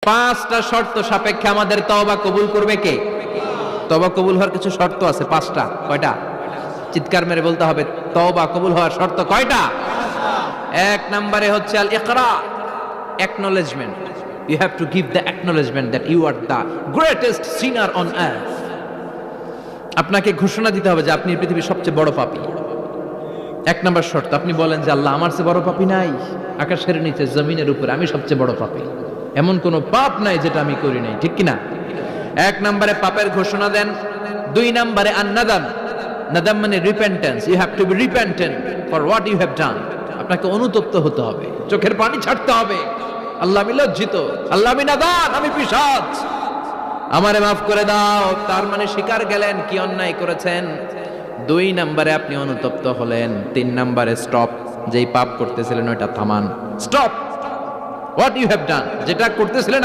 পাঁচটা শর্ত সাপেক্ষে আমাদের তওবা কবুল করবে কে? তওবা কবুল হওয়ার কিছু শর্ত আছে, পাঁচটা। কয়টা? চিৎকার মেরে বলতে হবে, তওবা কবুল হওয়ার শর্ত কয়টা? এক নম্বরে হচ্ছে আল ইকরা, acknowledgement. You have to give the acknowledgement that you are the greatest sinner on earth. আপনাকে ঘোষণা দিতে হবে যে আপনি পৃথিবীর সবচেয়ে বড় পাপী। এক নম্বর শর্ত, আপনি বলেন যে আল্লাহ, আমার চেয়ে বড় পাপী নাই, আকাশের নিচে জমিনের উপরে আমি সবচেয়ে বড় পাপী, এমন কোন পাপ নাই যেটা আমি করি নাই, ঠিক কিনা? এক নম্বরে পাপের ঘোষণা দেন। দুই নম্বরে আন-নাদাম, নাদাম মানে repentance. You have to be repentant for what you have done. আপনাকে অনুতপ্ত হতে হবে, চোখের পানি ছাড়তে হবে। আল্লাহ, আমি লজ্জিত, আল্লাহ আমি নাদান, আমি পিশাচ, আমারে মাফ করে দাও। তার মানে স্বীকার গেলেন কি অন্যায় করেছেন। দুই নম্বরে আপনি অনুতপ্ত হলেন। তিন নম্বরে স্টপ, যেই পাপ করতেছিলেন ওইটা থামান। Stop what you have done, যেটা করতেছিলেন